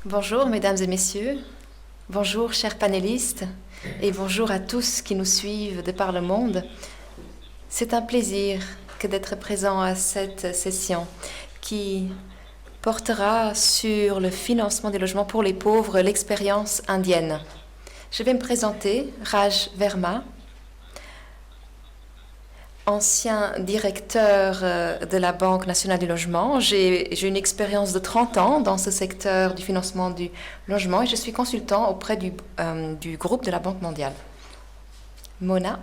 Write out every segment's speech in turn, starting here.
Bonjour mesdames et messieurs, bonjour chers panélistes et bonjour à tous qui nous suivent de par le monde. C'est un plaisir que d'être présent à cette session qui portera sur le financement des logements pour les pauvres, l'expérience indienne. Je vais me présenter, Raj Verma, ancien directeur de la Banque nationale du logement. J'ai une expérience de 30 ans dans ce secteur du financement du logement et je suis consultant auprès du groupe de la Banque mondiale. Mona.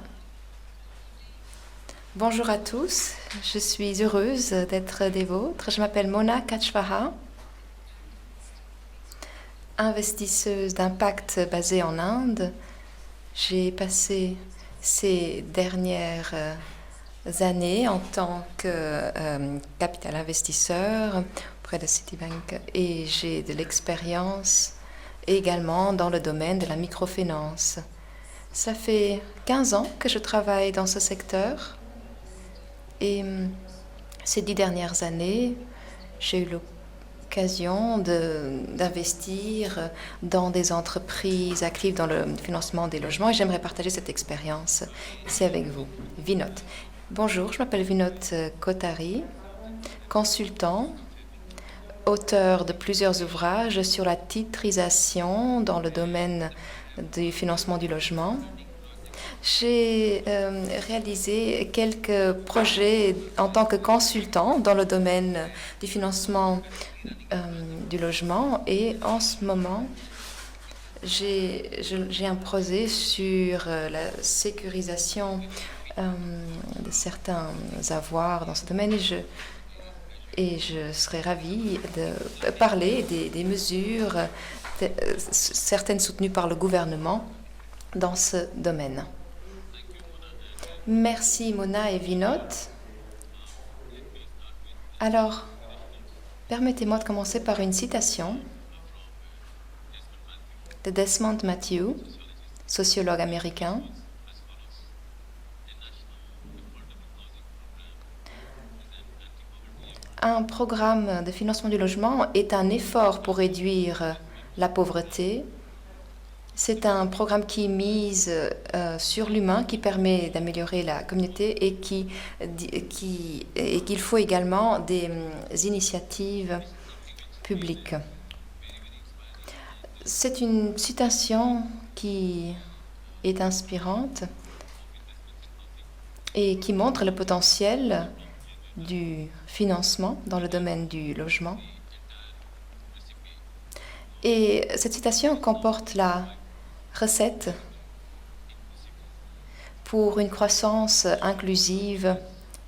Bonjour à tous, je suis heureuse d'être des vôtres. Je m'appelle Mona Kachwaha, investisseuse d'impact basée en Inde. J'ai passé ces dernières années en tant que capital investisseur auprès de Citibank et j'ai de l'expérience également dans le domaine de la microfinance. Ça fait 15 ans que je travaille dans ce secteur et ces 10 dernières années, j'ai eu l'occasion d'investir dans des entreprises actives dans le financement des logements et j'aimerais partager cette expérience ici avec vous. Vinod. Bonjour, je m'appelle Vinod Kothari, consultant, auteur de plusieurs ouvrages sur la titrisation dans le domaine du financement du logement. J'ai réalisé quelques projets en tant que consultant dans le domaine du financement du logement et en ce moment, j'ai un projet sur la sécurisation de certains avoirs dans ce domaine et je serais ravie de parler des mesures, certaines soutenues par le gouvernement dans ce domaine. Merci Mona et Vinod. Alors, permettez-moi de commencer par une citation de Desmond Matthew, sociologue américain. Un programme de financement du logement est un effort pour réduire la pauvreté. C'est un programme qui mise sur l'humain, qui permet d'améliorer la communauté et qu'il faut également des initiatives publiques. C'est une citation qui est inspirante et qui montre le potentiel du financement dans le domaine du logement. Et cette citation comporte la recette pour une croissance inclusive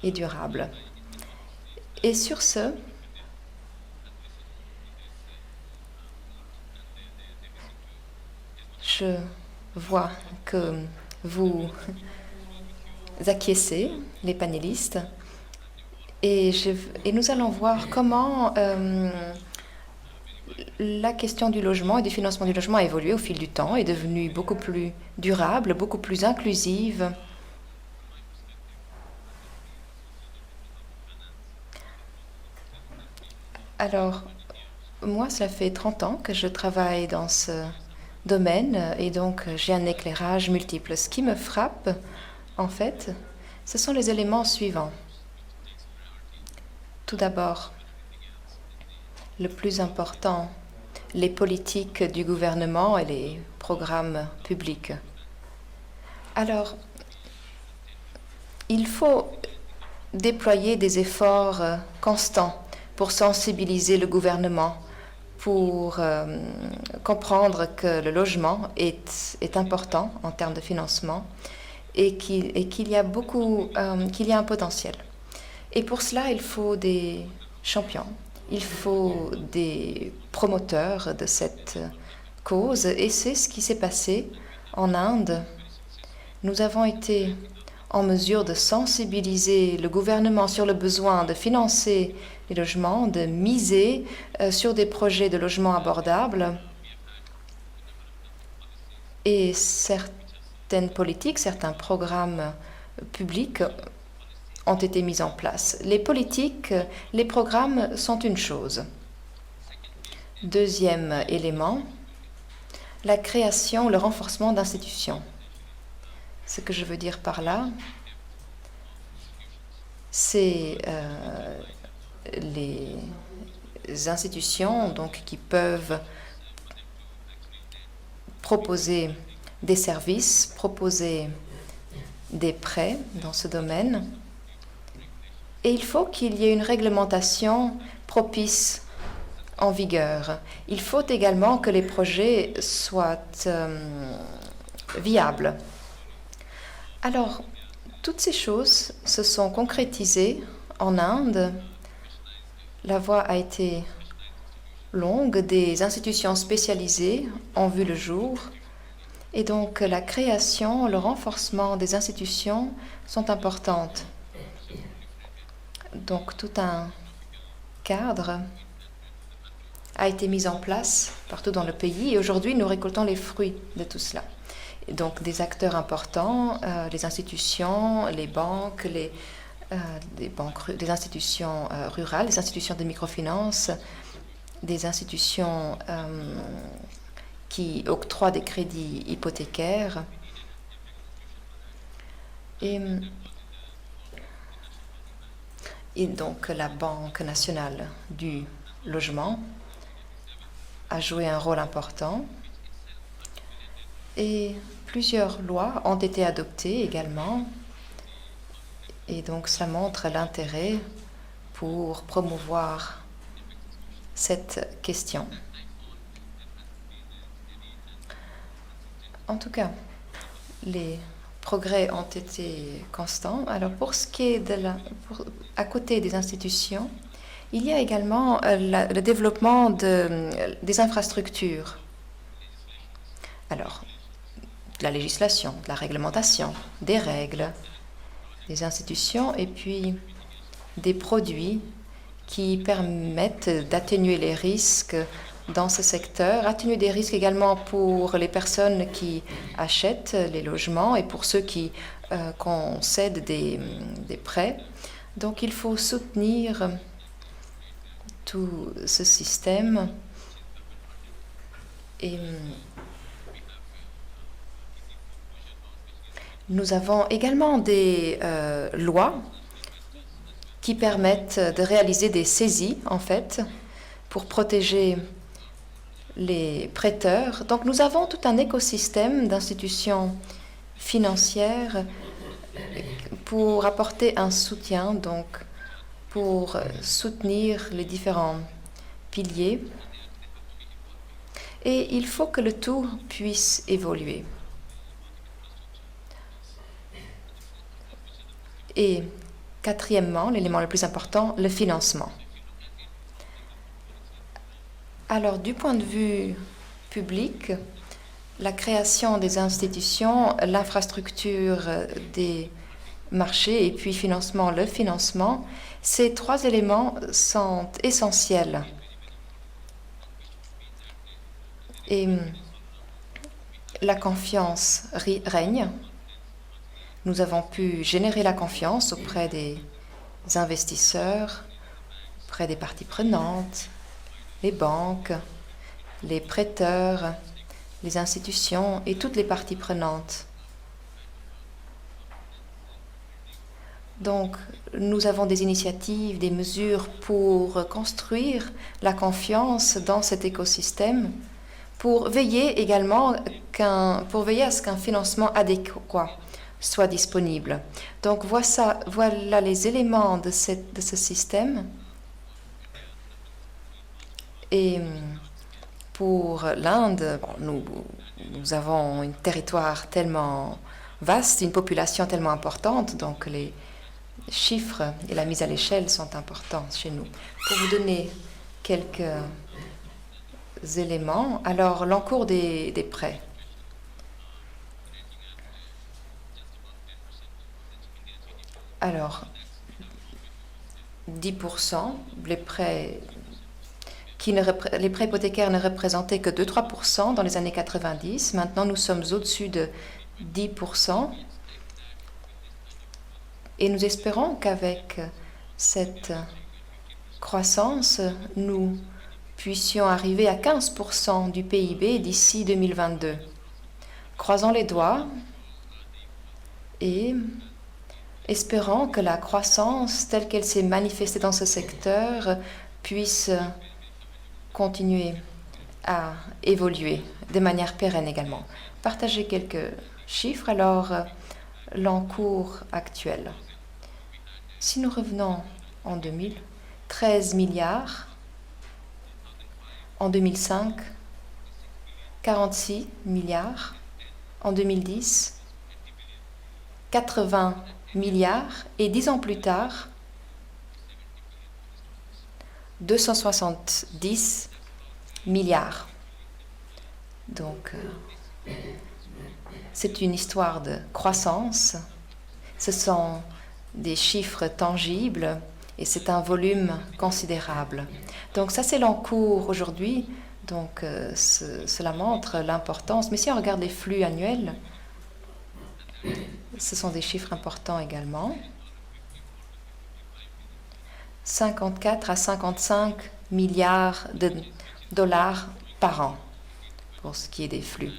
et durable. Et sur ce, je vois que vous acquiescez, les panélistes, et nous allons voir comment la question du logement et du financement du logement a évolué au fil du temps, est devenue beaucoup plus durable, beaucoup plus inclusive. Alors, moi, ça fait 30 ans que je travaille dans ce domaine et donc j'ai un éclairage multiple. Ce qui me frappe, en fait, ce sont les éléments suivants. Tout d'abord, le plus important, les politiques du gouvernement et les programmes publics. Alors, il faut déployer des efforts constants pour sensibiliser le gouvernement, pour comprendre que le logement est important en termes de financement et qu'il y a un potentiel. Et pour cela, il faut des champions. Il faut des promoteurs de cette cause et c'est ce qui s'est passé en Inde. Nous avons été en mesure de sensibiliser le gouvernement sur le besoin de financer les logements, de miser sur des projets de logements abordables et certaines politiques, certains programmes publics ont été mis en place. Les politiques, les programmes sont une chose. Deuxième élément, la création, le renforcement d'institutions. Ce que je veux dire par là, c'est les institutions donc, qui peuvent proposer des services, proposer des prêts dans ce domaine. Et il faut qu'il y ait une réglementation propice en vigueur. Il faut également que les projets soient viables. Alors, toutes ces choses se sont concrétisées en Inde. La voie a été longue, des institutions spécialisées ont vu le jour. Et donc, la création, le renforcement des institutions sont importantes. Donc, tout un cadre a été mis en place partout dans le pays. Et aujourd'hui, nous récoltons les fruits de tout cela. Et donc, des acteurs importants, les institutions, les banques, les institutions rurales, les institutions de microfinance, des institutions qui octroient des crédits hypothécaires. Et donc la Banque nationale du logement a joué un rôle important. Et plusieurs lois ont été adoptées également. Et donc ça montre l'intérêt pour promouvoir cette question. En tout cas, les progrès ont été constants. Alors pour ce qui est à côté des institutions, il y a également le développement des infrastructures. Alors, de la législation, de la réglementation, des règles, des institutions et puis des produits qui permettent d'atténuer les risques dans ce secteur, atténuer des risques également pour les personnes qui achètent les logements et pour ceux qui concèdent des prêts. Donc il faut soutenir tout ce système et nous avons également des lois qui permettent de réaliser des saisies, en fait, pour protéger les prêteurs. Donc nous avons tout un écosystème d'institutions financières pour apporter un soutien, donc pour soutenir les différents piliers. Et il faut que le tout puisse évoluer. Et quatrièmement, l'élément le plus important, le financement. Alors, du point de vue public, la création des institutions, l'infrastructure des marchés et puis le financement, ces trois éléments sont essentiels. Et la confiance règne. Nous avons pu générer la confiance auprès des investisseurs, auprès des parties prenantes, les banques, les prêteurs, les institutions et toutes les parties prenantes. Donc, nous avons des initiatives, des mesures pour construire la confiance dans cet écosystème, pour veiller également à ce qu'un financement adéquat soit disponible. Donc, voilà les éléments de ce système. Et pour l'Inde, nous avons un territoire tellement vaste, une population tellement importante, donc les chiffres et la mise à l'échelle sont importants chez nous. Pour vous donner quelques éléments, alors l'encours des prêts. Alors, 10%, les prêts hypothécaires ne représentaient que 2-3% dans les années 90. Maintenant, nous sommes au-dessus de 10%. Et nous espérons qu'avec cette croissance, nous puissions arriver à 15% du PIB d'ici 2022. Croisons les doigts et espérons que la croissance telle qu'elle s'est manifestée dans ce secteur puisse continuer à évoluer de manière pérenne également. Partager quelques chiffres. Alors, l'encours actuel. Si nous revenons en 2000, 13 milliards. En 2005, 46 milliards. En 2010, 80 milliards. Et 10 ans plus tard, 270 milliards. Donc, c'est une histoire de croissance. Ce sont des chiffres tangibles et c'est un volume considérable. Donc ça, c'est l'encours aujourd'hui. Donc cela montre l'importance. Mais si on regarde les flux annuels, ce sont des chiffres importants également. 54 à 55 milliards de dollars par an pour ce qui est des flux.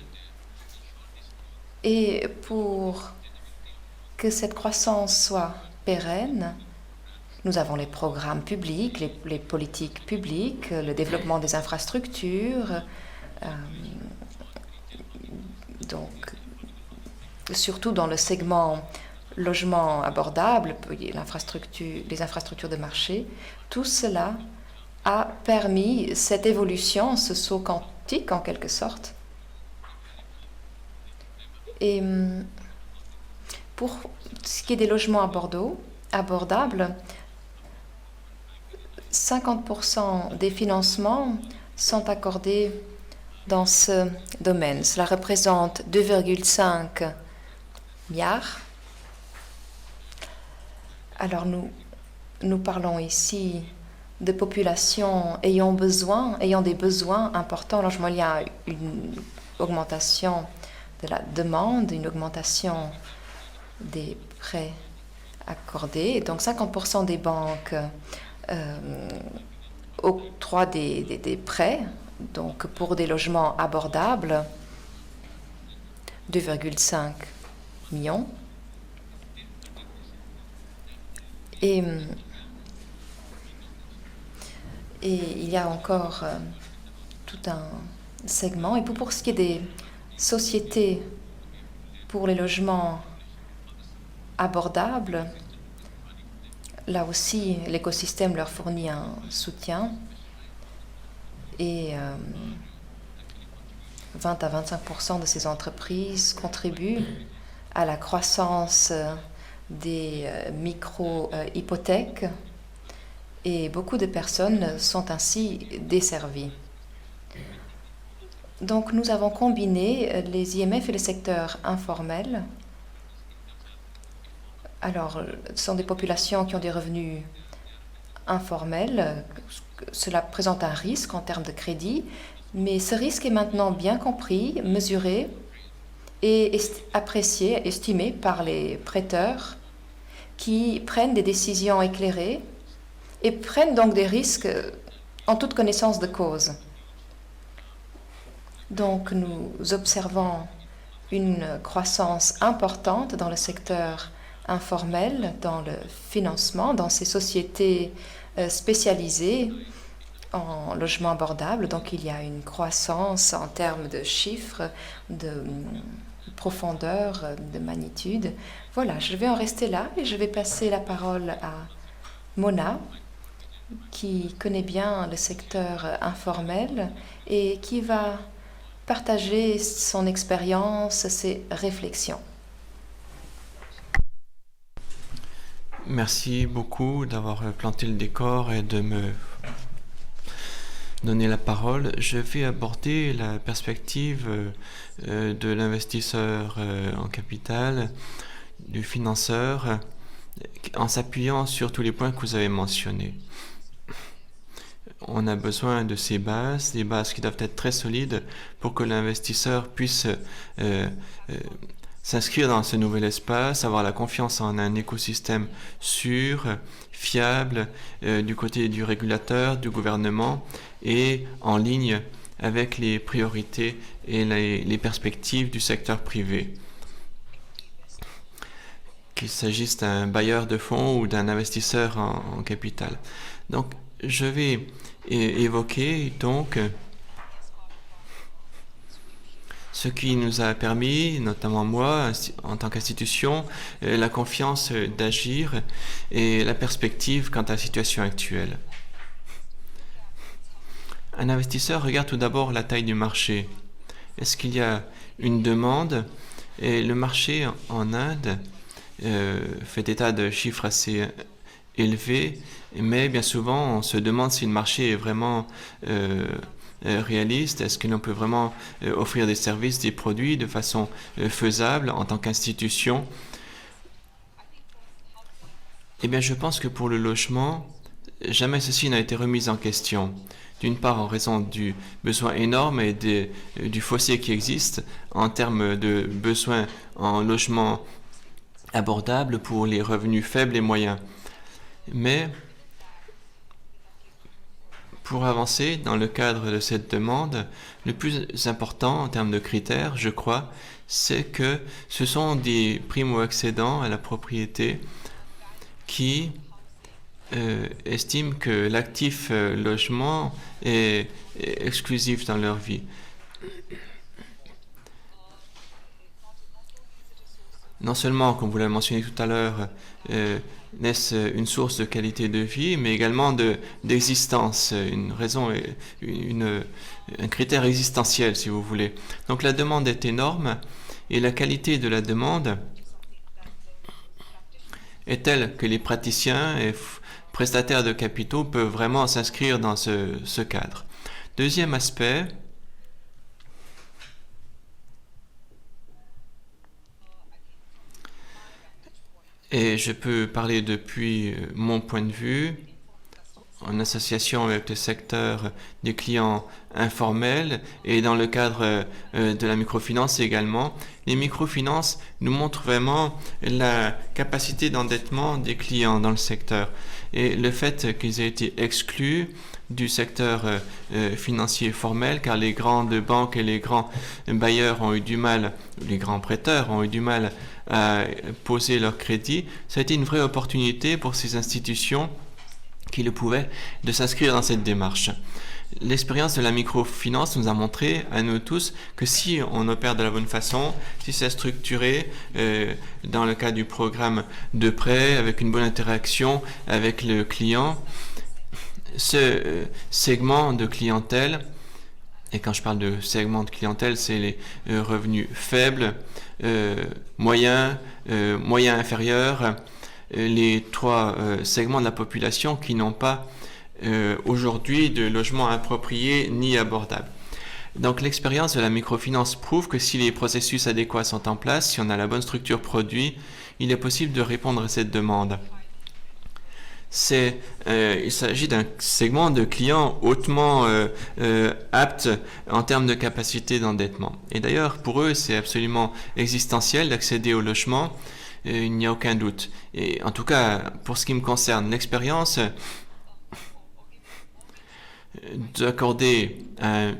Et pour que cette croissance soit pérenne, nous avons les programmes publics, les politiques publiques, le développement des infrastructures, donc surtout dans le segment logement abordable, les infrastructures de marché. Tout cela a permis cette évolution, ce saut quantique en quelque sorte. Et pour ce qui est des logements abordables, 50% des financements sont accordés dans ce domaine. Cela représente 2,5 milliards. Alors nous parlons ici de populations ayant des besoins importants. Alors il y a une augmentation de la demande, une augmentation des prêts accordés. Donc 50% des banques octroient des prêts, donc pour des logements abordables, 2,5 millions. Et il y a encore tout un segment. Et pour ce qui est des sociétés pour les logements abordables, là aussi, l'écosystème leur fournit un soutien. Et 20 à 25% de ces entreprises contribuent à la croissance des micro-hypothèques et beaucoup de personnes sont ainsi desservies. Donc nous avons combiné les IMF et le secteur informel. Alors, ce sont des populations qui ont des revenus informels. Cela présente un risque en termes de crédit, mais ce risque est maintenant bien compris, mesuré et apprécié, estimé par les prêteurs qui prennent des décisions éclairées et prennent donc des risques en toute connaissance de cause. Donc nous observons une croissance importante dans le secteur informel, dans le financement, dans ces sociétés spécialisées en logement abordable. Donc il y a une croissance en termes de chiffres, de profondeur, de magnitude. Voilà, je vais en rester là et je vais passer la parole à Mona, qui connaît bien le secteur informel et qui va partager son expérience, ses réflexions. Merci beaucoup d'avoir planté le décor et de me donner la parole. Je vais aborder la perspective de l'investisseur en capital, du financeur, en s'appuyant sur tous les points que vous avez mentionnés. On a besoin de ces bases, des bases qui doivent être très solides pour que l'investisseur puisse s'inscrire dans ce nouvel espace, avoir la confiance en un écosystème sûr, fiable, du côté du régulateur, du gouvernement, et en ligne avec les priorités et les perspectives du secteur privé. Qu'il s'agisse d'un bailleur de fonds ou d'un investisseur en capital. Donc, je vais évoquer donc ce qui nous a permis, notamment moi, en tant qu'institution, la confiance d'agir et la perspective quant à la situation actuelle. Un investisseur regarde tout d'abord la taille du marché. Est-ce qu'il y a une demande? Et le marché en Inde fait état de chiffres assez élevés, mais bien souvent on se demande si le marché est vraiment réaliste. Est-ce que l'on peut vraiment offrir des services, des produits de façon faisable en tant qu'institution? Eh bien, je pense que pour le logement, jamais ceci n'a été remis en question. D'une part, en raison du besoin énorme et du fossé qui existe en termes de besoins en logement abordable pour les revenus faibles et moyens. Mais pour avancer dans le cadre de cette demande, le plus important en termes de critères, je crois, c'est que ce sont des primo-accédants à la propriété qui estiment que l'actif logement est exclusif dans leur vie. Non seulement, comme vous l'avez mentionné tout à l'heure, n'est-ce une source de qualité de vie, mais également d'existence, une raison, un critère existentiel, si vous voulez. Donc la demande est énorme et la qualité de la demande est telle que les praticiens et prestataires de capitaux peuvent vraiment s'inscrire dans ce cadre. Deuxième aspect, et je peux parler depuis mon point de vue, en association avec le secteur des clients informels et dans le cadre de la microfinance également. Les microfinances nous montrent vraiment la capacité d'endettement des clients dans le secteur et le fait qu'ils aient été exclus du secteur financier formel car les grandes banques et les grands bailleurs ont eu du mal, les grands prêteurs ont eu du mal à poser leur crédit. Ça a été une vraie opportunité pour ces institutions qui le pouvaient de s'inscrire dans cette démarche. L'expérience de la microfinance nous a montré à nous tous que si on opère de la bonne façon, si c'est structuré dans le cadre du programme de prêt, avec une bonne interaction avec le client, ce segment de clientèle, et quand je parle de segment de clientèle, c'est les revenus faibles, moyens, moyens inférieurs, les trois segments de la population qui n'ont pas aujourd'hui de logement approprié ni abordable. Donc l'expérience de la microfinance prouve que si les processus adéquats sont en place, si on a la bonne structure produit, il est possible de répondre à cette demande. Il s'agit d'un segment de clients hautement apte en termes de capacité d'endettement. Et d'ailleurs, pour eux, c'est absolument existentiel d'accéder au logement. Il n'y a aucun doute. Et en tout cas, pour ce qui me concerne, l'expérience d'accorder un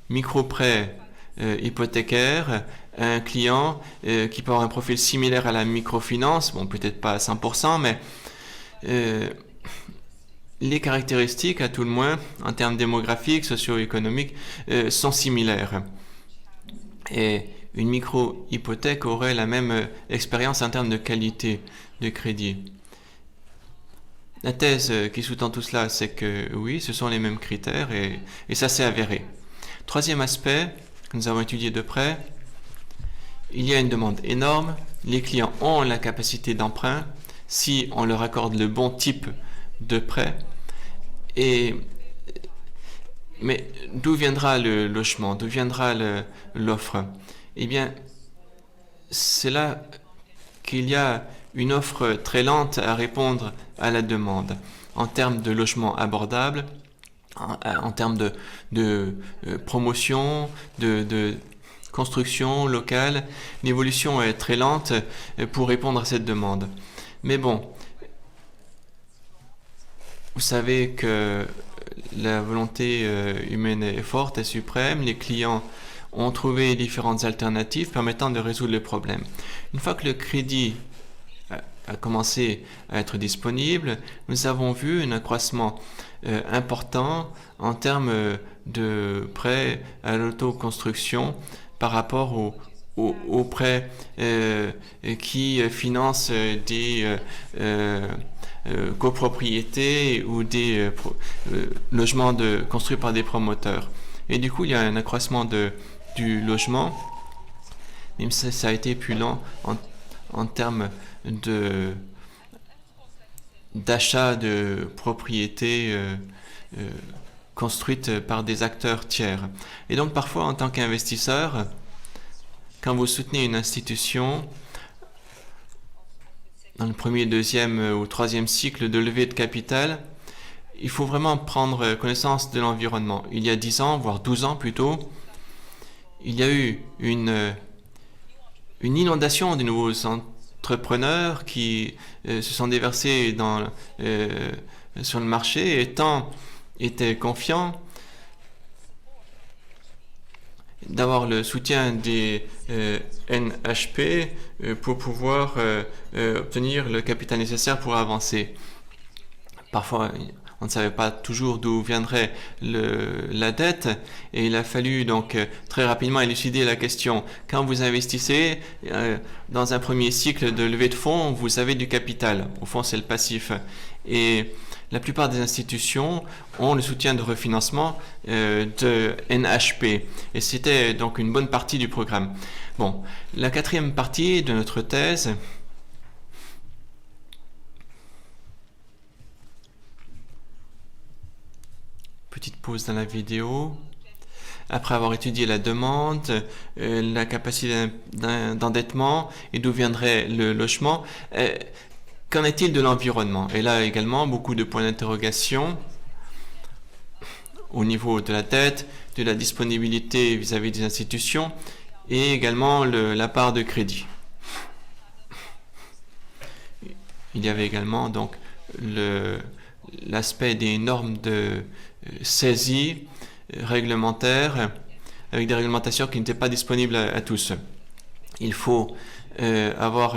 micro-prêt hypothécaire à un client qui peut avoir un profil similaire à la microfinance, bon, peut-être pas à 100%, mais les caractéristiques, à tout le moins, en termes démographiques, socio-économiques, sont similaires. Et une micro-hypothèque aurait la même expérience en termes de qualité de crédit. La thèse qui sous-tend tout cela, c'est que oui, ce sont les mêmes critères et ça s'est avéré. Troisième aspect que nous avons étudié de près, il y a une demande énorme, les clients ont la capacité d'emprunt si on leur accorde le bon type de prêt. Mais d'où viendra le logement? D'où viendra l'offre? Eh bien, c'est là qu'il y a une offre très lente à répondre à la demande en termes de logement abordable, en termes de promotion, de construction locale, l'évolution est très lente pour répondre à cette demande. Mais bon, vous savez que la volonté humaine est forte et suprême. Les clients ont trouvé différentes alternatives permettant de résoudre le problème. Une fois que le crédit a commencé à être disponible, nous avons vu un accroissement important en termes de prêts à l'autoconstruction par rapport aux prêts qui financent des copropriétés ou des logements construits par des promoteurs. Et du coup, il y a un accroissement du logement, même si ça a été plus lent en termes d'achat de propriétés construites par des acteurs tiers. Et donc parfois, en tant qu'investisseur, quand vous soutenez une institution dans le premier, deuxième ou troisième cycle de levée de capital, il faut vraiment prendre connaissance de l'environnement. Il y a 10 ans, voire 12 ans plutôt, il y a eu une inondation de nouveaux entrepreneurs qui se sont déversés sur le marché et tant étaient confiants d'avoir le soutien des NHP pour pouvoir obtenir le capital nécessaire pour avancer. Parfois, on ne savait pas toujours d'où viendrait la dette et il a fallu donc très rapidement élucider la question. Quand vous investissez dans un premier cycle de levée de fonds, vous avez du capital. Au fond, c'est le passif. Et la plupart des institutions ont le soutien de refinancement de NHP. Et c'était donc une bonne partie du programme. Bon, la quatrième partie de notre thèse, petite pause dans la vidéo. Après avoir étudié la demande, la capacité d'endettement et d'où viendrait le logement, qu'en est-il de l'environnement? Et là également, beaucoup de points d'interrogation au niveau de la dette, de la disponibilité vis-à-vis des institutions et également la part de crédit. Il y avait également donc l'aspect des normes de saisie réglementaire avec des réglementations qui n'étaient pas disponibles à tous. Il faut avoir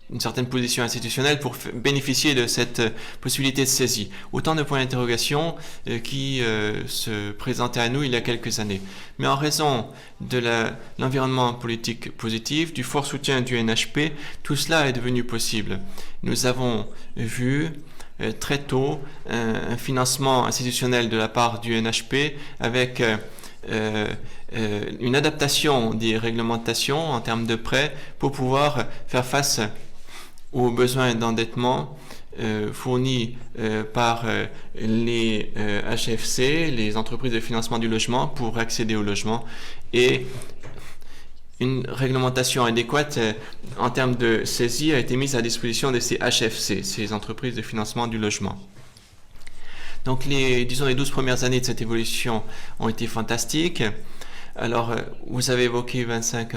une certaine position institutionnelle pour bénéficier de cette possibilité de saisie. Autant de points d'interrogation qui se présentaient à nous il y a quelques années. Mais en raison de l'environnement politique positif, du fort soutien du NHP, tout cela est devenu possible. Nous avons vu très tôt un financement institutionnel de la part du NHP avec une adaptation des réglementations en termes de prêts pour pouvoir faire face aux besoins d'endettement fournis par les HFC, les entreprises de financement du logement, pour accéder au logement, et une réglementation adéquate en termes de saisie a été mise à disposition de ces HFC, ces entreprises de financement du logement. Donc les 12 premières années de cette évolution ont été fantastiques. Alors, vous avez évoqué 25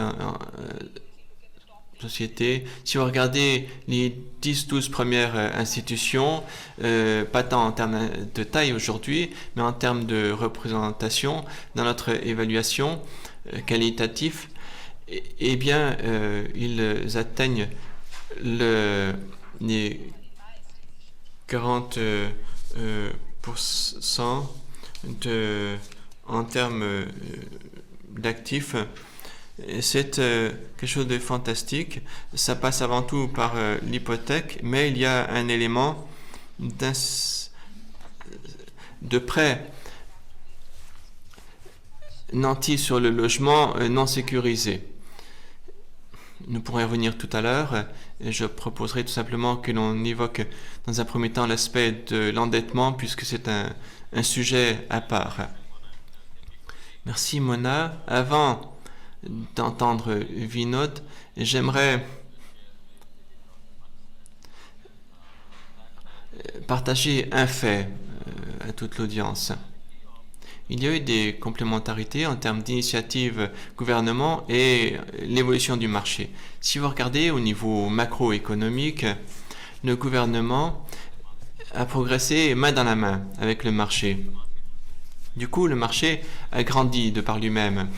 sociétés. Si vous regardez les 10-12 premières institutions, pas tant en termes de taille aujourd'hui, mais en termes de représentation, dans notre évaluation qualitative, eh bien, ils atteignent les 40% en termes d'actifs. C'est quelque chose de fantastique. Ça passe avant tout par l'hypothèque, mais il y a un élément de prêt nanti sur le logement non sécurisé. Nous pourrons y revenir tout à l'heure. Je proposerai tout simplement que l'on évoque dans un premier temps l'aspect de l'endettement puisque c'est un sujet à part. Merci Mona. Avant d'entendre Vinod, j'aimerais partager un fait à toute l'audience. il y a eu des complémentarités en termes d'initiatives gouvernement et l'évolution du marché. Si vous regardez au niveau macroéconomique, le gouvernement a progressé main dans la main avec le marché. Du coup, le marché a grandi de par lui-même,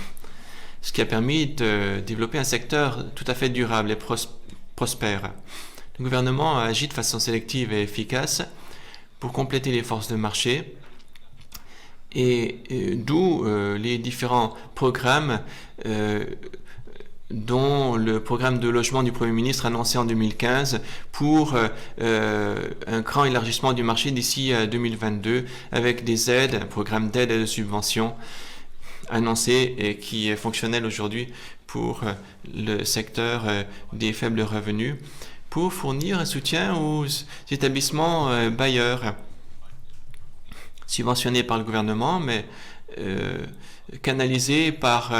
ce qui a permis de développer un secteur tout à fait durable et prospère. Le gouvernement a agi de façon sélective et efficace pour compléter les forces de marché, et d'où les différents programmes dont le programme de logement du Premier ministre annoncé en 2015 pour un grand élargissement du marché d'ici à 2022 avec des aides, un programme d'aide et de subvention annoncé et qui est fonctionnel aujourd'hui pour le secteur des faibles revenus pour fournir un soutien aux établissements bailleurs subventionnés par le gouvernement mais canalisés par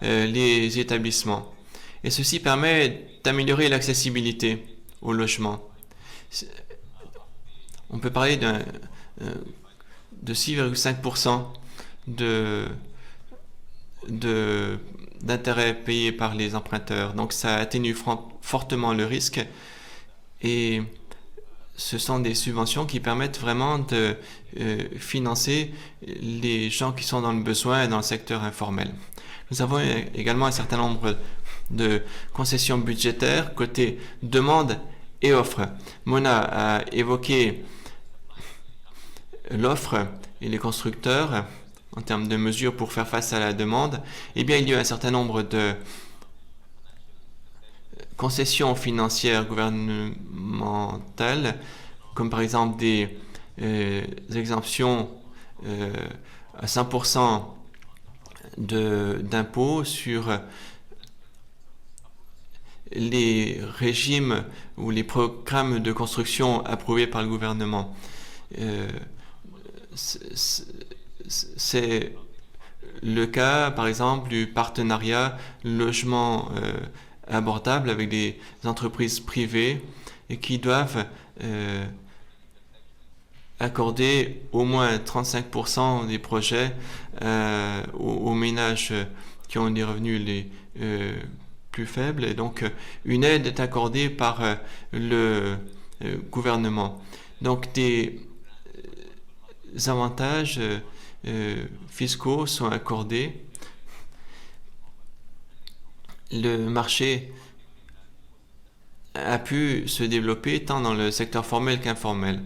les établissements. Et ceci permet d'améliorer l'accessibilité au logement. On peut parler de 6,5% d'intérêts payés par les emprunteurs. Donc ça atténue fortement le risque et ce sont des subventions qui permettent vraiment de financer les gens qui sont dans le besoin et dans le secteur informel. Nous avons également un certain nombre de concessions budgétaires côté demande et offre. Mona a évoqué l'offre et les constructeurs en termes de mesures pour faire face à la demande. Eh bien, il y a un certain nombre de concessions financières gouvernementales, comme par exemple des exemptions à 100% d'impôts sur les régimes ou les programmes de construction approuvés par le gouvernement. C'est le cas, par exemple, du partenariat logement abordable avec des entreprises privées et qui doivent accorder au moins 35% des projets aux ménages qui ont des revenus les plus faibles. Et donc, une aide est accordée par le gouvernement. Donc, des avantages fiscaux sont accordés. Le marché a pu se développer tant dans le secteur formel qu'informel.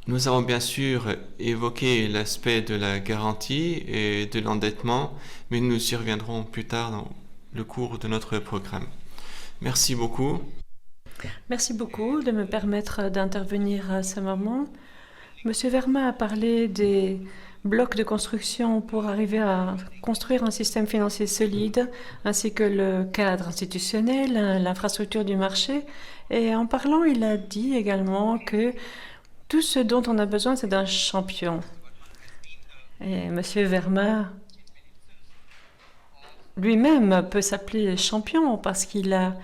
Nous avons bien sûr évoqué l'aspect de la garantie et de l'endettement, mais nous y reviendrons plus tard dans le cours de notre programme. Merci beaucoup. Merci beaucoup de me permettre d'intervenir à ce moment. Monsieur Verma a parlé des blocs de construction pour arriver à construire un système financier solide, ainsi que le cadre institutionnel, l'infrastructure du marché. Et en parlant, il a dit également que tout ce dont on a besoin, c'est d'un champion. Et monsieur Verma lui-même peut s'appeler champion parce qu'il a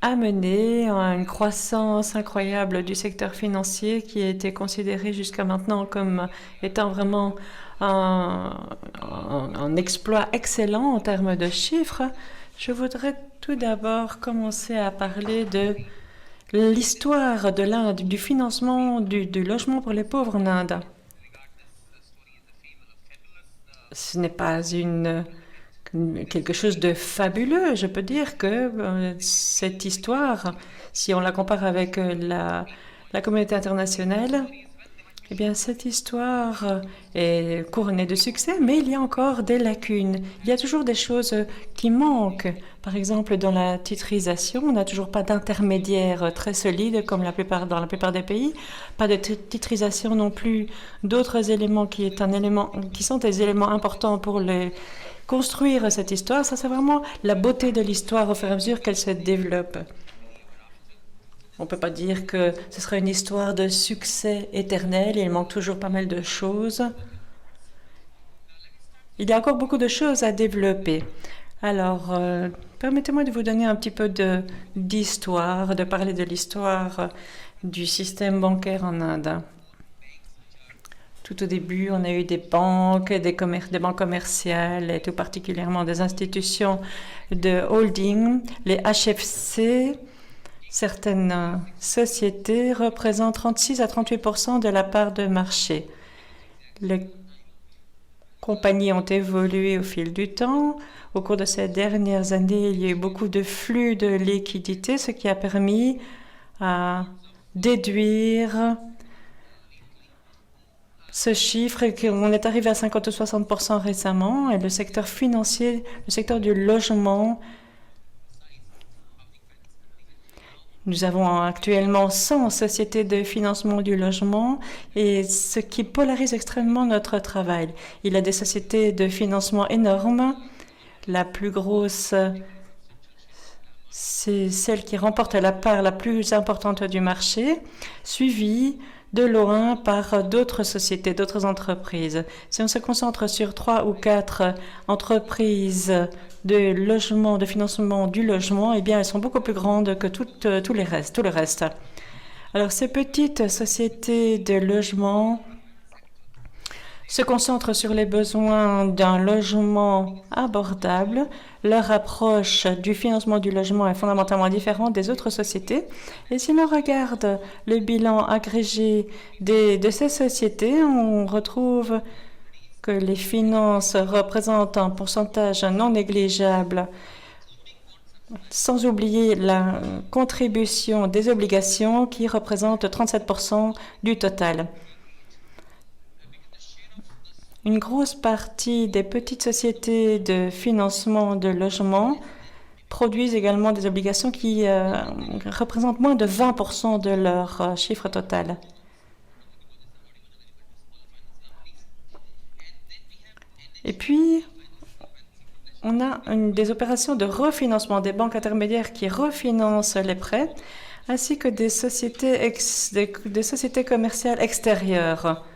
amené à une croissance incroyable du secteur financier qui a été considéré jusqu'à maintenant comme étant vraiment un exploit excellent en termes de chiffres. Je voudrais tout d'abord commencer à parler de l'histoire de l'Inde, du financement du logement pour les pauvres en Inde. Ce n'est pas quelque chose de fabuleux. Je peux dire que cette histoire, si on la compare avec la communauté internationale, eh bien, cette histoire est couronnée de succès, mais il y a encore des lacunes. Il y a toujours des choses qui manquent. Par exemple, dans la titrisation, on n'a toujours pas d'intermédiaire très solide comme dans la plupart des pays. Pas de titrisation non plus d'autres éléments qui sont des éléments importants pour construire cette histoire. Ça, c'est vraiment la beauté de l'histoire au fur et à mesure qu'elle se développe. On ne peut pas dire que ce sera une histoire de succès éternel. Il manque toujours pas mal de choses. Il y a encore beaucoup de choses à développer. Alors, permettez-moi de vous donner un petit peu d'histoire, de parler de l'histoire du système bancaire en Inde. Tout au début, on a eu des banques, des banques commerciales et tout particulièrement des institutions de holding, les HFC. Certaines sociétés représentent 36 à 38% de la part de marché. Les compagnies ont évolué au fil du temps. Au cours de ces dernières années, il y a eu beaucoup de flux de liquidités, ce qui a permis à déduire ce chiffre. On est arrivé à 50 ou 60% récemment, et le secteur financier, le secteur du logement, nous avons actuellement 100 sociétés de financement du logement, et ce qui polarise extrêmement notre travail. Il y a des sociétés de financement énormes. La plus grosse, c'est celle qui remporte la part la plus importante du marché, suivie de loin par d'autres sociétés, d'autres entreprises. Si on se concentre sur 3 ou 4 entreprises de logement, de financement du logement, eh bien, elles sont beaucoup plus grandes que tout le reste. Alors, ces petites sociétés de logement se concentrent sur les besoins d'un logement abordable. Leur approche du financement du logement est fondamentalement différente des autres sociétés. Et si l'on regarde le bilan agrégé de ces sociétés, on retrouve que les finances représentent un pourcentage non négligeable, sans oublier la contribution des obligations qui représente 37% du total. Une grosse partie des petites sociétés de financement de logement produisent également des obligations qui représentent moins de 20% de leur chiffre total. Et puis, on a des opérations de refinancement des banques intermédiaires qui refinancent les prêts, ainsi que des sociétés commerciales extérieures.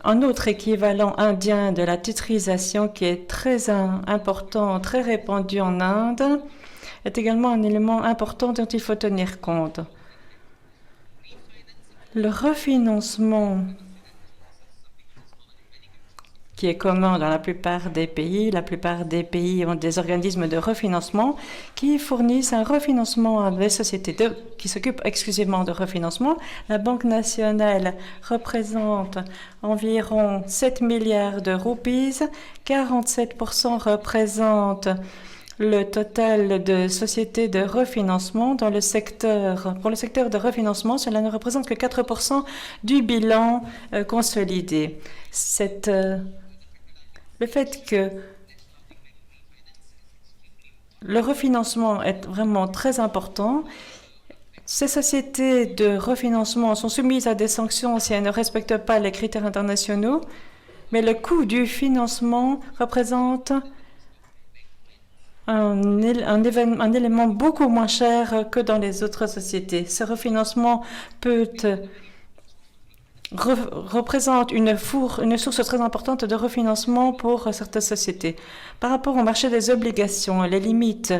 Un autre équivalent indien de la titrisation qui est très important, très répandu en Inde, est également un élément important dont il faut tenir compte. Le refinancement qui est commun dans la plupart des pays. La plupart des pays ont des organismes de refinancement qui fournissent un refinancement à des sociétés qui s'occupent exclusivement de refinancement. La Banque nationale représente environ 7 milliards de roupies. 47% représentent le total de sociétés de refinancement dans le secteur. Pour le secteur de refinancement, cela ne représente que 4% du bilan consolidé. Le fait que le refinancement est vraiment très important. Ces sociétés de refinancement sont soumises à des sanctions si elles ne respectent pas les critères internationaux, mais le coût du financement représente un élément beaucoup moins cher que dans les autres sociétés. Ce refinancement représente une source très importante de refinancement pour certaines sociétés. Par rapport au marché des obligations, les limites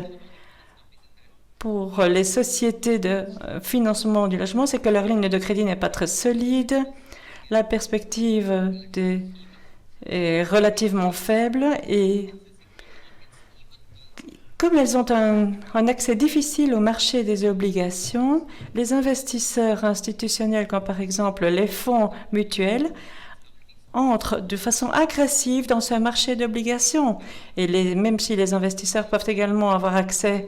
pour les sociétés de financement du logement, c'est que leur ligne de crédit n'est pas très solide, la perspective est relativement faible et comme elles ont un accès difficile au marché des obligations, les investisseurs institutionnels, comme par exemple les fonds mutuels, entrent de façon agressive dans ce marché d'obligations. Et même si les investisseurs peuvent également avoir accès,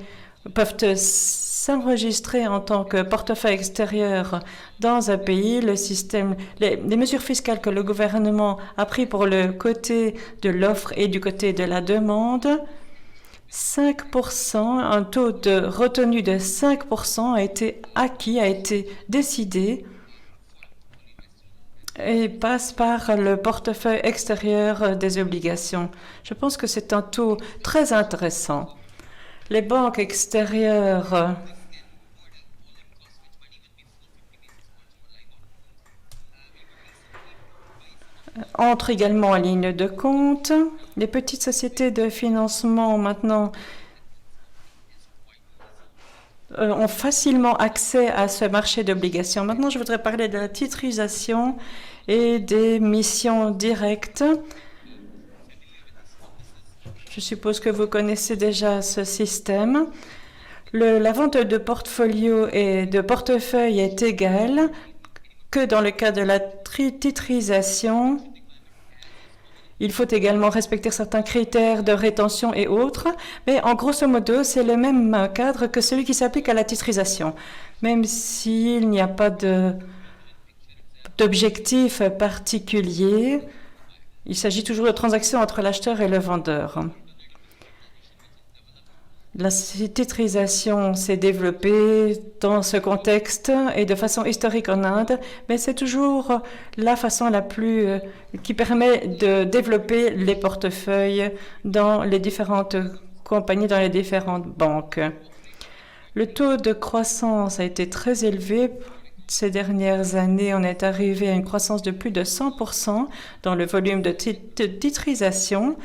peuvent s'enregistrer en tant que portefeuille extérieur dans un pays, les mesures fiscales que le gouvernement a prises pour le côté de l'offre et du côté de la demande, 5%, un taux de retenue de 5% a été acquis, a été décidé et passe par le portefeuille extérieur des obligations. Je pense que c'est un taux très intéressant. Les banques extérieures entrent également en ligne de compte. Les petites sociétés de financement maintenant ont facilement accès à ce marché d'obligations. Maintenant, je voudrais parler de la titrisation et des missions directes. Je suppose que vous connaissez déjà ce système. La vente de portfolio et de portefeuille est égale que dans le cas de la titrisation. Il faut également respecter certains critères de rétention et autres, mais en grosso modo, c'est le même cadre que celui qui s'applique à la titrisation, même s'il n'y a pas d'objectif particulier. Il s'agit toujours de transactions entre l'acheteur et le vendeur. La titrisation s'est développée dans ce contexte et de façon historique en Inde, mais c'est toujours la façon la plus qui permet de développer les portefeuilles dans les différentes compagnies, dans les différentes banques. Le taux de croissance a été très élevé. Ces dernières années, on est arrivé à une croissance de plus de 100% dans le volume de titrisation.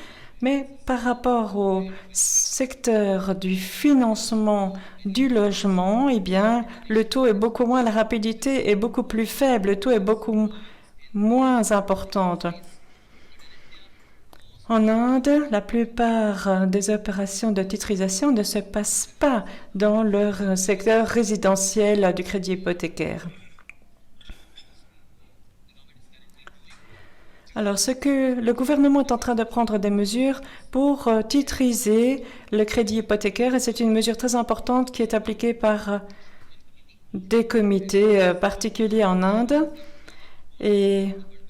Mais par rapport au secteur du financement du logement, eh bien, le taux est beaucoup moins, la rapidité est beaucoup plus faible, le taux est beaucoup moins importante. En Inde, la plupart des opérations de titrisation ne se passent pas dans leur secteur résidentiel du crédit hypothécaire. Alors, ce que le gouvernement est en train de prendre des mesures pour titriser le crédit hypothécaire, et c'est une mesure très importante qui est appliquée par des comités particuliers en Inde. Et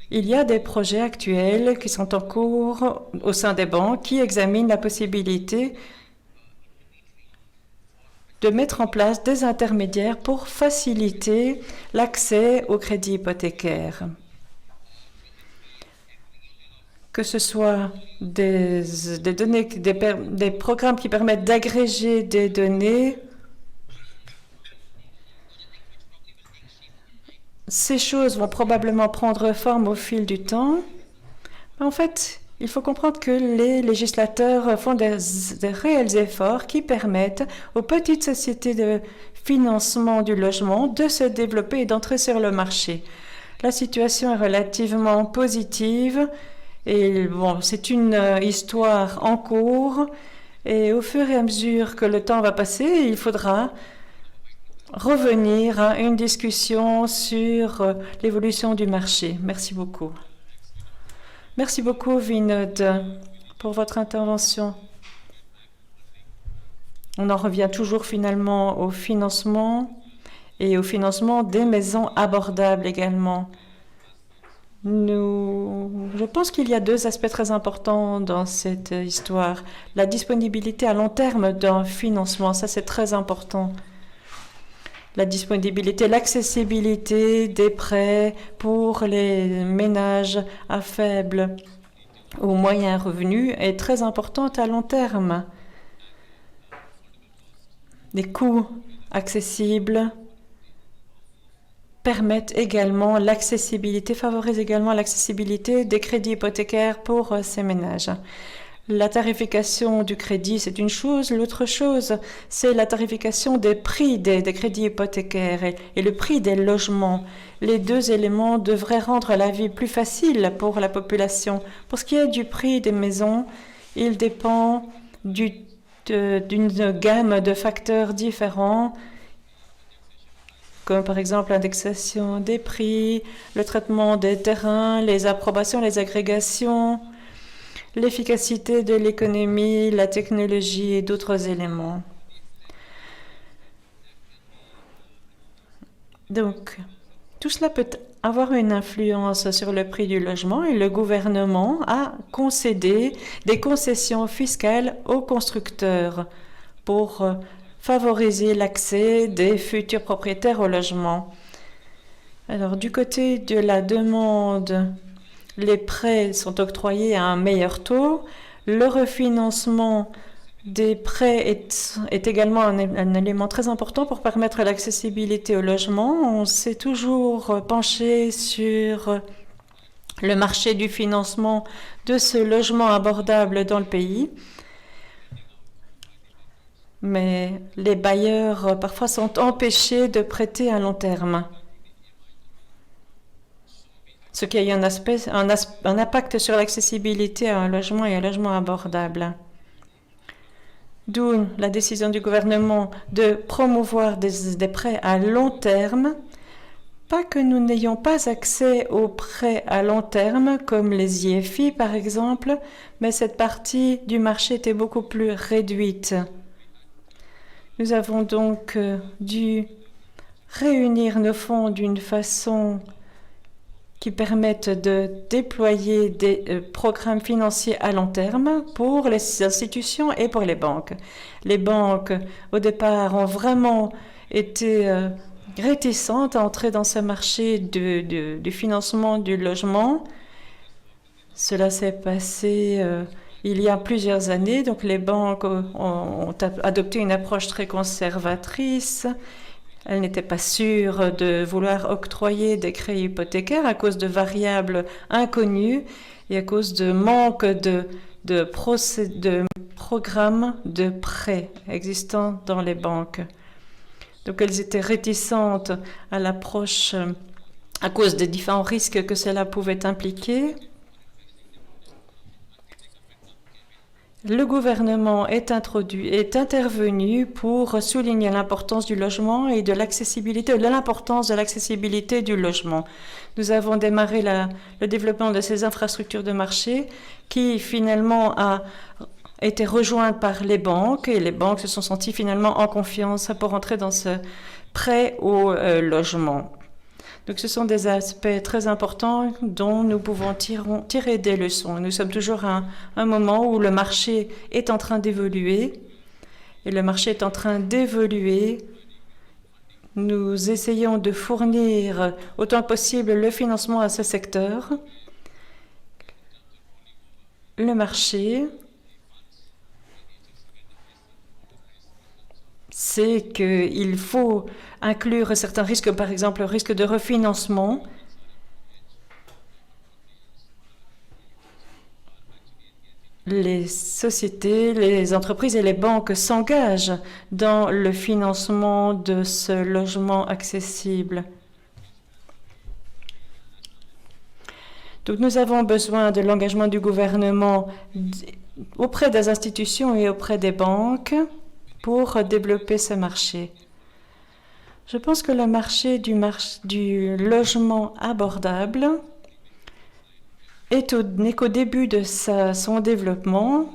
il y a des projets actuels qui sont en cours au sein des banques qui examinent la possibilité de mettre en place des intermédiaires pour faciliter l'accès au crédit hypothécaire. Que ce soit des données, des programmes qui permettent d'agréger des données. Ces choses vont probablement prendre forme au fil du temps. En fait, il faut comprendre que les législateurs font des réels efforts qui permettent aux petites sociétés de financement du logement de se développer et d'entrer sur le marché. La situation est relativement positive. Et bon, c'est une histoire en cours et au fur et à mesure que le temps va passer, il faudra revenir à une discussion sur l'évolution du marché. Merci beaucoup. Merci beaucoup, Vinod, pour votre intervention. On en revient toujours finalement au financement et au financement des maisons abordables également. Je pense qu'il y a deux aspects très importants dans cette histoire. La disponibilité à long terme d'un financement, ça c'est très important. La disponibilité, l'accessibilité des prêts pour les ménages à faible ou moyen revenu est très importante à long terme. Les coûts accessibles permettent également l'accessibilité, favorisent également l'accessibilité des crédits hypothécaires pour ces ménages. La tarification du crédit, c'est une chose. L'autre chose, c'est la tarification des prix des crédits hypothécaires et le prix des logements. Les deux éléments devraient rendre la vie plus facile pour la population. Pour ce qui est du prix des maisons, il dépend d'une gamme de facteurs différents, comme par exemple l'indexation des prix, le traitement des terrains, les approbations, les agrégations, l'efficacité de l'économie, la technologie et d'autres éléments. Donc, tout cela peut avoir une influence sur le prix du logement et le gouvernement a concédé des concessions fiscales aux constructeurs pour favoriser l'accès des futurs propriétaires au logement. Alors, du côté de la demande, les prêts sont octroyés à un meilleur taux. Le refinancement des prêts est également un élément très important pour permettre l'accessibilité au logement. On s'est toujours penché sur le marché du financement de ce logement abordable dans le pays. mais les bailleurs parfois sont empêchés de prêter à long terme. Ce qui a eu un impact sur l'accessibilité à un logement et à un logement abordable. D'où la décision du gouvernement de promouvoir des prêts à long terme. Pas que nous n'ayons pas accès aux prêts à long terme, comme les IFI par exemple, mais cette partie du marché était beaucoup plus réduite. Nous avons donc dû réunir nos fonds d'une façon qui permette de déployer des programmes financiers à long terme pour les institutions et pour les banques. Les banques, au départ, ont vraiment été réticentes à entrer dans ce marché du financement du logement. Cela s'est passé il y a plusieurs années. Donc les banques ont adopté une approche très conservatrice. Elles n'étaient pas sûres de vouloir octroyer des crédits hypothécaires à cause de variables inconnues et à cause de manque de programmes de prêts existants dans les banques. Donc elles étaient réticentes à l'approche à cause des différents risques que cela pouvait impliquer. Le gouvernement est intervenu pour souligner l'importance du logement et de l'importance de l'accessibilité du logement. Nous avons démarré le développement de ces infrastructures de marché qui finalement a été rejointe par les banques et les banques se sont senties finalement en confiance pour entrer dans ce prêt au logement. Donc ce sont des aspects très importants dont nous pouvons tirer des leçons. Nous sommes toujours à un moment où le marché est en train d'évoluer. Et le marché est en train d'évoluer. Nous essayons de fournir autant que possible le financement à ce secteur. Le marché, c'est qu'il faut inclure certains risques, par exemple le risque de refinancement. Les sociétés, les entreprises et les banques s'engagent dans le financement de ce logement accessible. Donc nous avons besoin de l'engagement du gouvernement auprès des institutions et auprès des banques pour développer ce marché. Je pense que le marché du logement abordable n'est qu'au début de son développement.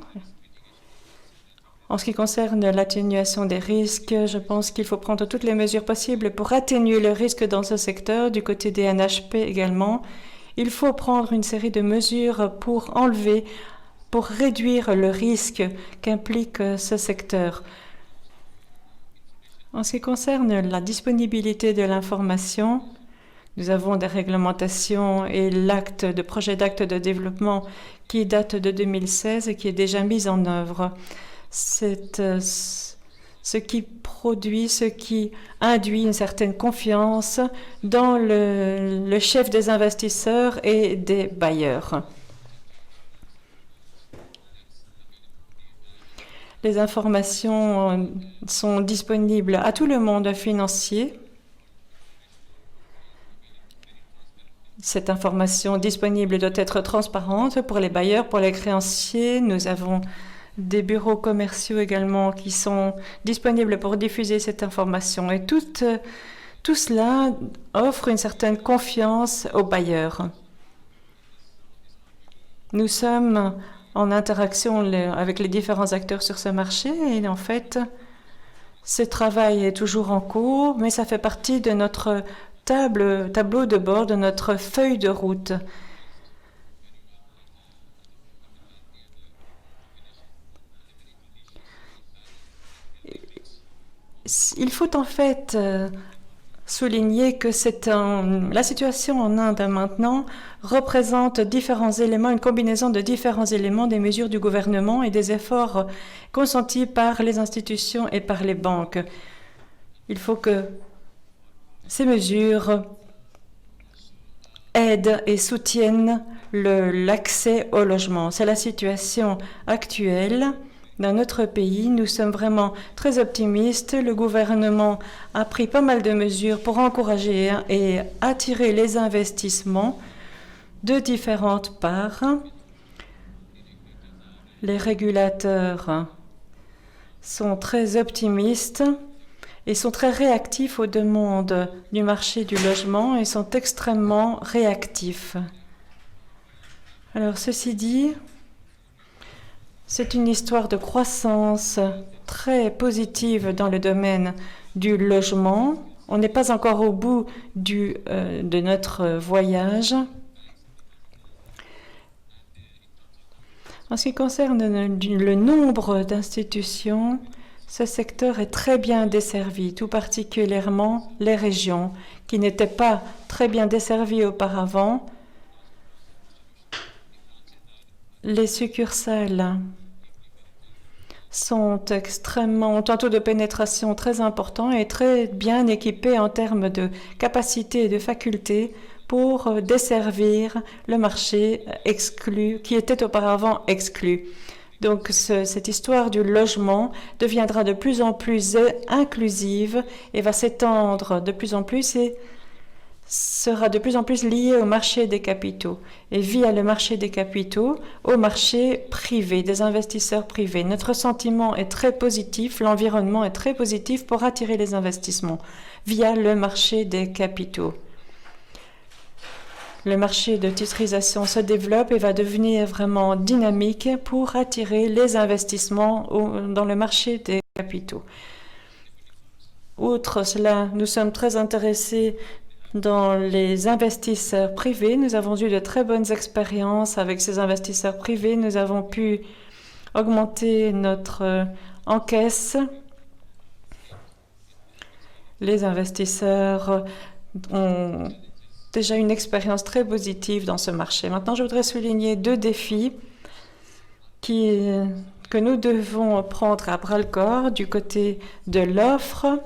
En ce qui concerne l'atténuation des risques, je pense qu'il faut prendre toutes les mesures possibles pour atténuer le risque dans ce secteur, du côté des NHP également. Il faut prendre une série de mesures pour réduire le risque qu'implique ce secteur. En ce qui concerne la disponibilité de l'information, nous avons des réglementations et le projet d'acte de développement qui date de 2016 et qui est déjà mis en œuvre. C'est ce qui induit une certaine confiance dans le chef des investisseurs et des bailleurs. Les informations sont disponibles à tout le monde financier. Cette information disponible doit être transparente pour les bailleurs, pour les créanciers. Nous avons des bureaux commerciaux également qui sont disponibles pour diffuser cette information. Et tout cela offre une certaine confiance aux bailleurs. Nous sommes en interaction avec les différents acteurs sur ce marché et en fait, ce travail est toujours en cours, mais ça fait partie de notre tableau de bord, de notre feuille de route. Il faut en fait souligner que la situation en Inde maintenant représente différents éléments, une combinaison de différents éléments des mesures du gouvernement et des efforts consentis par les institutions et par les banques. Il faut que ces mesures aident et soutiennent l'accès au logement. C'est la situation actuelle dans notre pays, nous sommes vraiment très optimistes. Le gouvernement a pris pas mal de mesures pour encourager et attirer les investissements de différentes parts. Les régulateurs sont très optimistes et sont très réactifs aux demandes du marché du logement et sont extrêmement réactifs. Alors, ceci dit, c'est une histoire de croissance très positive dans le domaine du logement. On n'est pas encore au bout de notre voyage. En ce qui concerne le nombre d'institutions, ce secteur est très bien desservi, tout particulièrement les régions qui n'étaient pas très bien desservies auparavant. Les succursales ont un taux de pénétration très important et très bien équipées en termes de capacité et de facultés pour desservir le marché exclu, qui était auparavant exclu. Donc cette histoire du logement deviendra de plus en plus inclusive et va s'étendre de plus en plus et sera de plus en plus liée au marché des capitaux et via le marché des capitaux au marché privé, des investisseurs privés. Notre sentiment est très positif, l'environnement est très positif pour attirer les investissements via le marché des capitaux. Le marché de titrisation se développe et va devenir vraiment dynamique pour attirer les investissements dans le marché des capitaux. Outre cela, nous sommes très intéressés dans les investisseurs privés. Nous avons eu de très bonnes expériences avec ces investisseurs privés. Nous avons pu augmenter notre encaisse. Les investisseurs ont déjà une expérience très positive dans ce marché. Maintenant, je voudrais souligner 2 défis que nous devons prendre à bras-le-corps du côté de l'offre.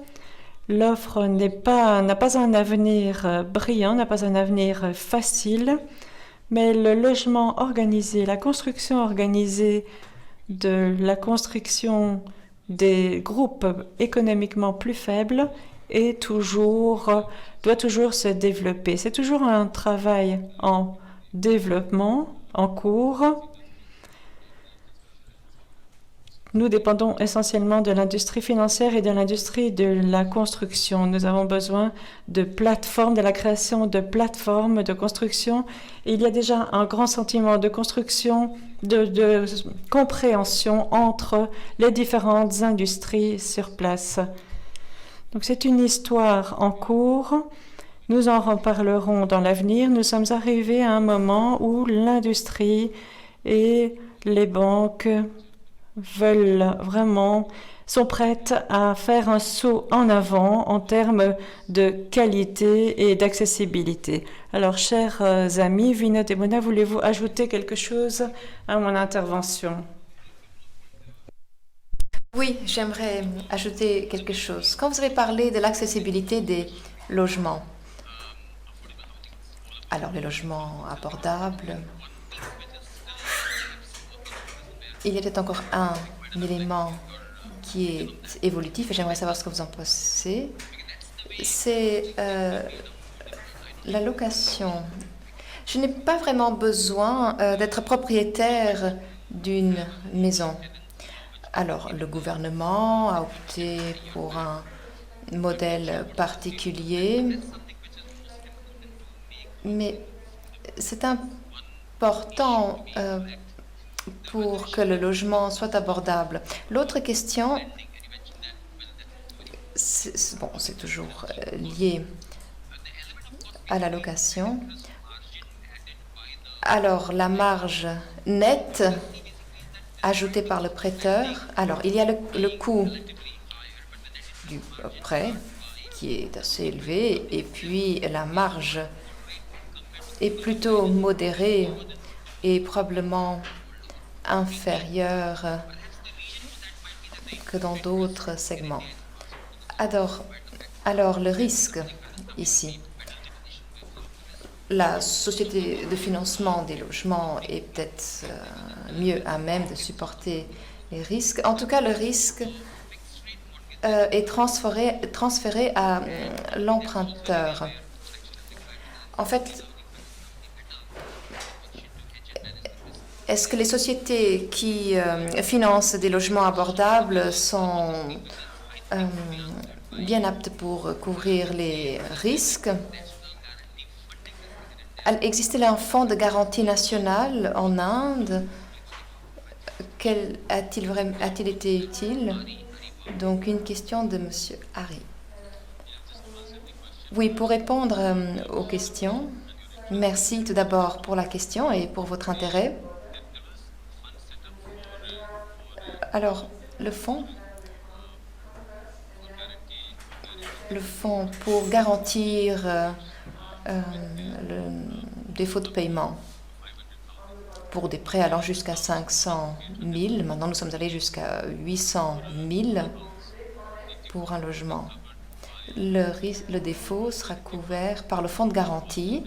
L'offre n'a pas un avenir brillant, n'a pas un avenir facile, mais le logement organisé, la construction organisée de la construction des groupes économiquement plus faibles doit toujours se développer. C'est toujours un travail en développement, en cours. Nous dépendons essentiellement de l'industrie financière et de l'industrie de la construction. Nous avons besoin de plateformes, de la création de plateformes de construction. Et il y a déjà un grand sentiment de construction, de compréhension entre les différentes industries sur place. Donc c'est une histoire en cours. Nous en reparlerons dans l'avenir. Nous sommes arrivés à un moment où l'industrie et les banques sont prêtes à faire un saut en avant en termes de qualité et d'accessibilité. Alors, chers amis, Vinod et Mona, voulez-vous ajouter quelque chose à mon intervention? Oui, j'aimerais ajouter quelque chose. Quand vous avez parlé de l'accessibilité des logements, alors les logements abordables, il y a peut-être encore un élément qui est évolutif et j'aimerais savoir ce que vous en pensez. C'est la location. Je n'ai pas vraiment besoin d'être propriétaire d'une maison. Alors, le gouvernement a opté pour un modèle particulier, mais c'est important pour que le logement soit abordable. L'autre question, c'est toujours lié à la location. Alors, la marge nette ajoutée par le prêteur. Alors, il y a le coût du prêt qui est assez élevé et puis la marge est plutôt modérée et probablement inférieure que dans d'autres segments. Alors le risque ici, la société de financement des logements est peut-être mieux à même de supporter les risques. En tout cas, le risque est transféré à l'emprunteur. En fait, est-ce que les sociétés qui financent des logements abordables sont bien aptes pour couvrir les risques? Existe-t-il un fonds de garantie national en Inde? A-t-il été utile? Donc, une question de M. Harry. Oui, pour répondre aux questions, merci tout d'abord pour la question et pour votre intérêt. Alors, le fonds pour garantir le défaut de paiement pour des prêts allant jusqu'à 500 000. Maintenant, nous sommes allés jusqu'à 800 000 pour un logement. Le défaut sera couvert par le fonds de garantie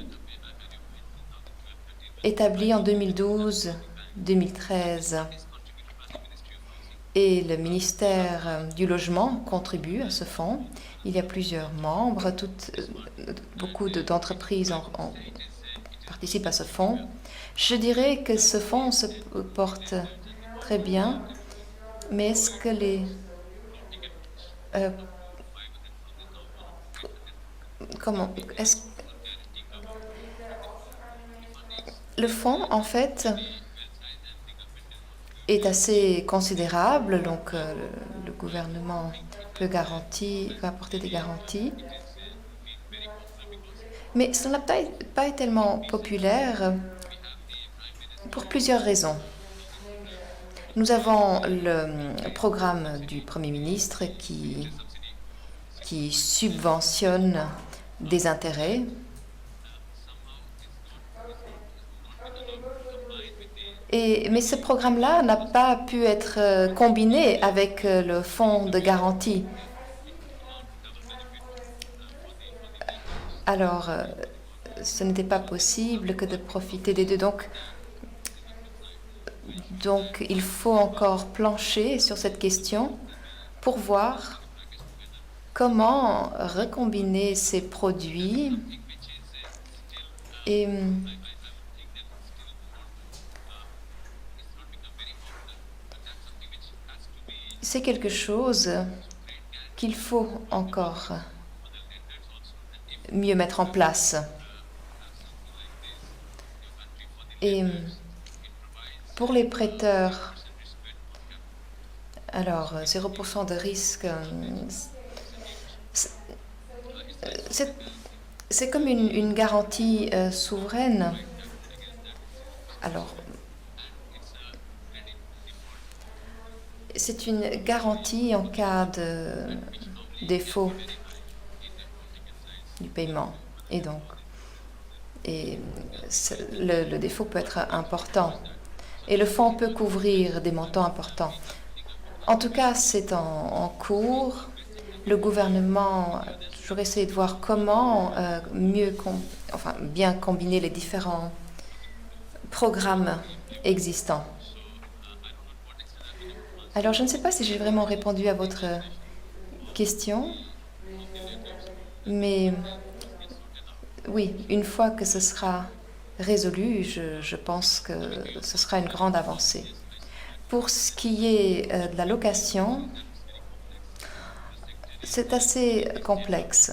établi en 2012-2013. Et le ministère du Logement contribue à ce fonds. Il y a plusieurs membres, beaucoup d'entreprises participent à ce fonds. Je dirais que ce fonds se porte très bien, mais est-ce que le fonds, en fait, est assez considérable, donc le gouvernement peut apporter des garanties. Mais ça n'a pas été tellement populaire pour plusieurs raisons. Nous avons le programme du Premier ministre qui subventionne des intérêts. Mais ce programme-là n'a pas pu être combiné avec le fonds de garantie. Alors, ce n'était pas possible que de profiter des deux. Donc, il faut encore plancher sur cette question pour voir comment recombiner ces produits et c'est quelque chose qu'il faut encore mieux mettre en place. Et pour les prêteurs, alors 0% de risque, c'est comme une garantie souveraine. Alors, c'est une garantie en cas de défaut du paiement. Et donc, le défaut peut être important. Et le fonds peut couvrir des montants importants. En tout cas, c'est en cours. Le gouvernement a toujours essayé de voir comment bien combiner les différents programmes existants. Alors, je ne sais pas si j'ai vraiment répondu à votre question, mais oui, une fois que ce sera résolu, je pense que ce sera une grande avancée. Pour ce qui est de la location, c'est assez complexe.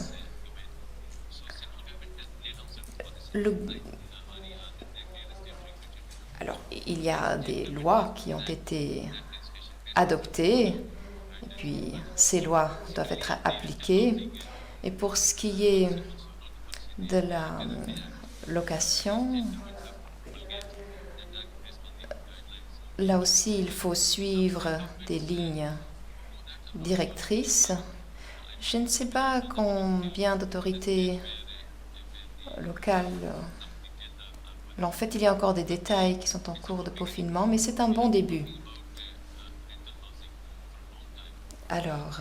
Alors, il y a des lois qui ont été adoptées, et puis ces lois doivent être appliquées. Et pour ce qui est de la location, là aussi, il faut suivre des lignes directrices. Je ne sais pas combien d'autorités locales. En fait, il y a encore des détails qui sont en cours de peaufinement, mais c'est un bon début. Alors,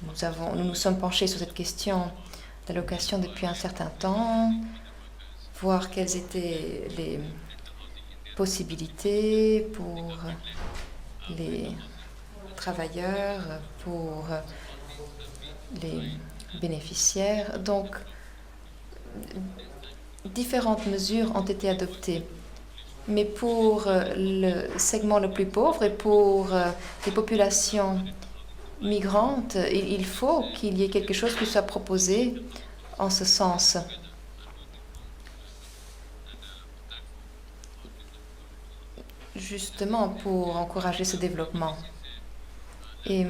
nous nous sommes penchés sur cette question de la location depuis un certain temps, voir quelles étaient les possibilités pour les travailleurs, pour les bénéficiaires. Donc, différentes mesures ont été adoptées. Mais pour le segment le plus pauvre et pour les populations migrantes, il faut qu'il y ait quelque chose qui soit proposé en ce sens. Justement pour encourager ce développement. Et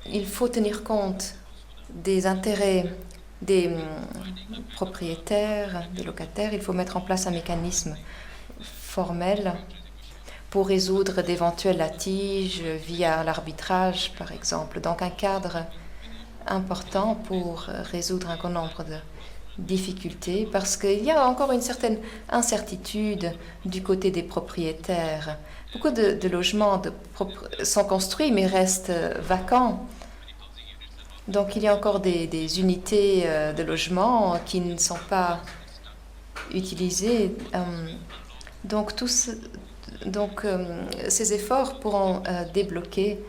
il faut tenir compte des intérêts des propriétaires, des locataires. Il faut mettre en place un mécanisme formel pour résoudre d'éventuels litiges via l'arbitrage, par exemple. Donc un cadre important pour résoudre un grand nombre de difficultés, parce qu'il y a encore une certaine incertitude du côté des propriétaires. Beaucoup de logements sont construits mais restent vacants. Donc il y a encore des unités de logement qui ne sont pas utilisées. Donc ces efforts pourront débloquer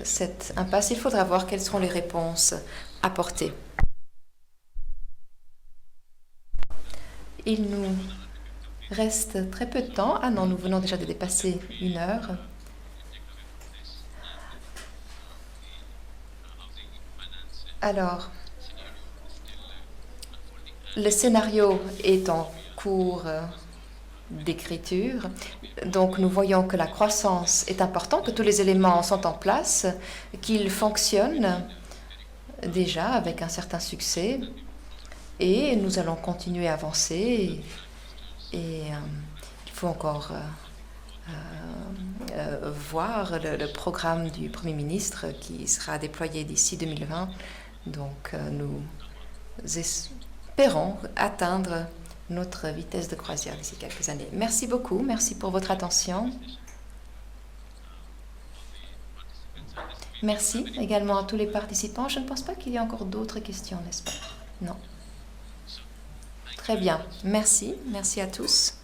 cette impasse. Il faudra voir quelles seront les réponses apportées. Il nous reste très peu de temps. Ah non, nous venons déjà de dépasser 1 heure. Alors, le scénario est en cours d'écriture. Donc, nous voyons que la croissance est importante, que tous les éléments sont en place, qu'ils fonctionnent déjà avec un certain succès. Et nous allons continuer à avancer. Et il faut encore voir le programme du Premier ministre qui sera déployé d'ici 2020. Donc, nous espérons atteindre notre vitesse de croisière d'ici quelques années. Merci beaucoup. Merci pour votre attention. Merci également à tous les participants. Je ne pense pas qu'il y ait encore d'autres questions, n'est-ce pas? Non. Très bien. Merci. Merci à tous.